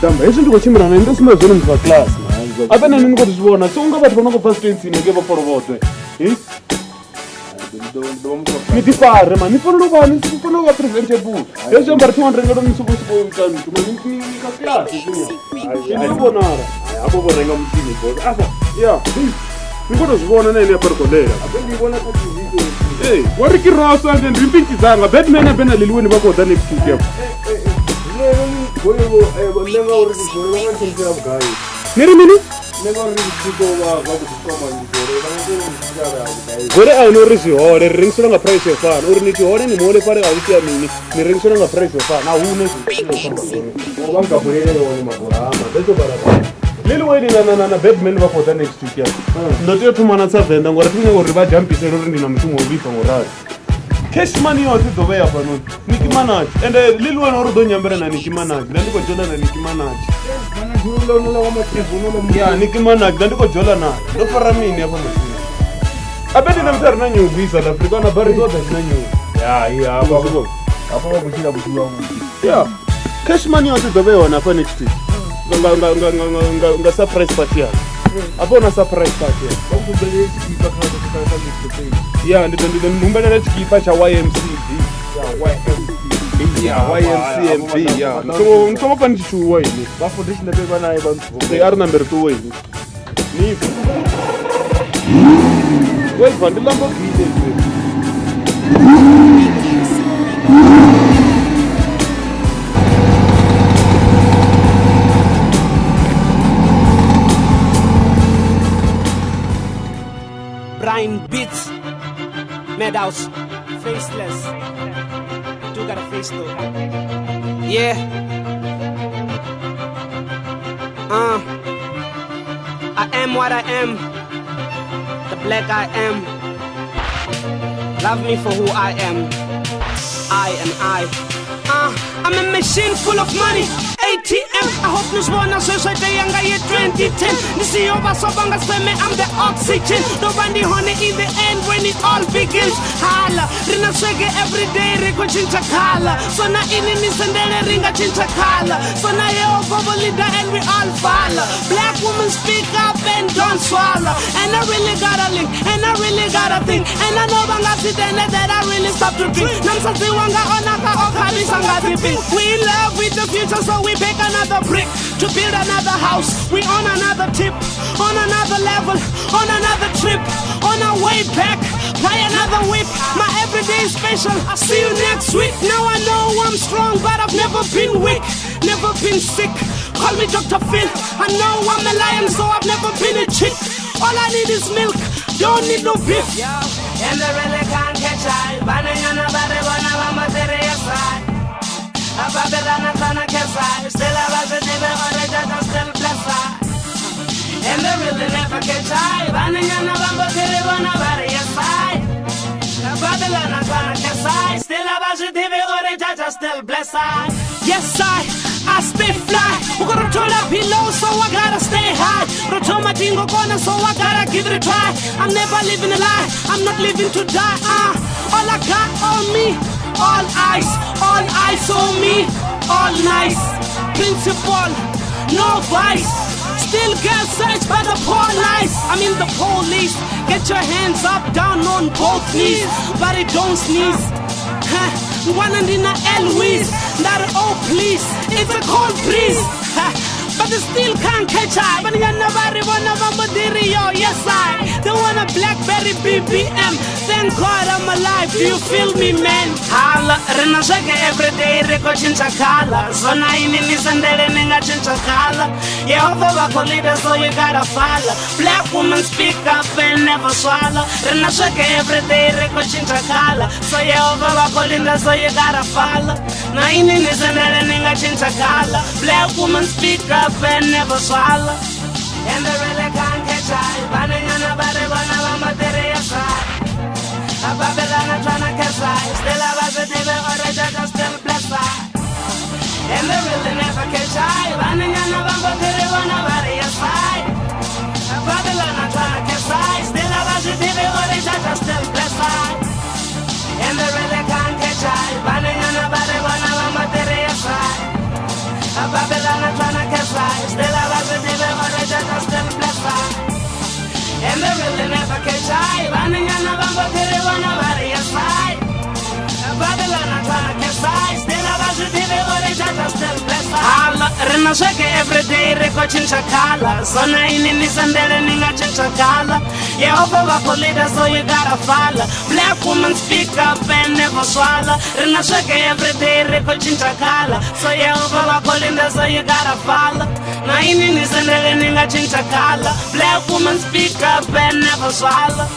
Damba, hezwi ndi khou tshimbila na ndo sima zwone muthu wa class man. Apa nani ni khou zwi vhona? So unga vhathu vha no khou pfa strengthsini ke vha phorovhodzwe. Ni ti fare man, ni fanele u va ni fanele u va presentable. Hezwi ambari 200 ngado ni supposed to go ntlantu, man ni ka class. Ni vonara. Hapo vo renga mutini boss. Asa, yeah. Ni khou zwi vhona na ene ya pergolela. Apo ni vhona ka TV. Hey, wa ri ki rosa and rimpikizanga. Batman abena liliweni va kota next week yabo. Neri mini? Gore a no re hore ring sona nga price fa no re ni hore ni mole pare ga utia mini ni ring sona nga price fa na hune o ba nga bolele le magora ma beto bara lele wedi na Batman ba kota next week ya ndo tyo thumana tsa venda ngore thinga gore ba jumpise ro ndi na mushumo o bifa ngorari cash money yo ti dove ya pano Nicki Minaj and lili wena uri do nyambera na Nicki Minaj ndiko jola na Nicki Minaj ya Nicki Minaj ndiko jola na ndo fara mini hapa mashini abedi na mtari na nyubi South Africa na bari zote na nyubi ya hapa hapa kushika kushua ya cash money yo ti dove ya wana hapa next week nga surprise party ya hapo na surprise party ya ndito numbelele chikipa cha YMCB YMCMB ya ntomo pani chuwa ini bafundisha ndebe bana abantu they are number 2 wini ni wait vandi lambo kide Brian Beats, Madhouse, Faceless. Do got a face though. Yeah. I am what I am. The black I am. Love me for who I am. I am I. I'm a machine full of money. ATM, I hope this one is so young I 2010. You see over so long as me, I'm the oxygen. Nobody honey in the end when it all begins. Hala, Rina Swege every day, Rico Chinchakala. So now in this and then a ringa Chinchakala. So now you're over leader and we all follow. Black women speak up and don't swallow. And I really got a link, and I really got a thing. And I know that I really stopped to drink. Namsati wanga onaka okari sangati bing. We love with the future, so we pick another brick to build another house. We on another tip, on another level, on another trip, on our way back, buy another whip. My everyday is special. I'll see you next week. Now I know I'm strong, but I've never been weak, never been sick. Call me Dr. Phil. I know I'm a lion, so I've never been a chick. All I need is milk, don't need no beef. And they really can't catch I. Banana body, I'm a serious side. Babylon tryna catch I. Still I was a nigga, or they just still bless I. And they really never catch I. Banana bamba kiri wana bari aside. Babylon tryna catch I. Still I was a nigga, or they just still bless I. Yes I stay fly. We gotta turn up below, so I gotta stay high. Rotoma dingo corner, so I gotta give it a try. I'm never living a lie, I'm not living to die. All I got on me, all eyes on me, all nice. Principle, no vice. Still get searched by the police. I mean the police. Get your hands up, down on both knees, but it don't sneeze. One and in a Eloise, not oh please, it's a cold breeze. But they still can't catch I. But you never wanna yo, yes they want a BlackBerry BBM. Thank God I'm alive, do you feel me man? Hala, Rina Shaka every day, Rico Chinchakala. So now in this and then in a Chinchakala. Yehovah wako leader, so you gotta follow. Black women speak up and never swallow. Rina Shaka every day, Rico Chinchakala. So Yehovah wako leader, so you gotta follow. Now in this and then in a Chinchakala. Black women speak up and never swallow. And they really can't catch I. Banana body, I'm a serious side. Babylon tryna catch I. Still I was a nigga, or they just still bless I. And they really never catch I. Banana bamba kiri wana bari aside. Babylon tryna catch I. Still I was a nigga, or they just still bless I. And they really can't catch I. Banana body, I'm a serious side. Babylon tryna catch Rina sweke everyday reko chincha kala. Sona ini nisandele ninga chincha kala. Yehova wako leader so you gotta follow. Black woman speak up and never swallow. Rina sweke everyday reko chincha kala. So Yehova wako leader so you gotta follow. Na ini nisandele ninga chincha kala. Black woman speak up and never swallow.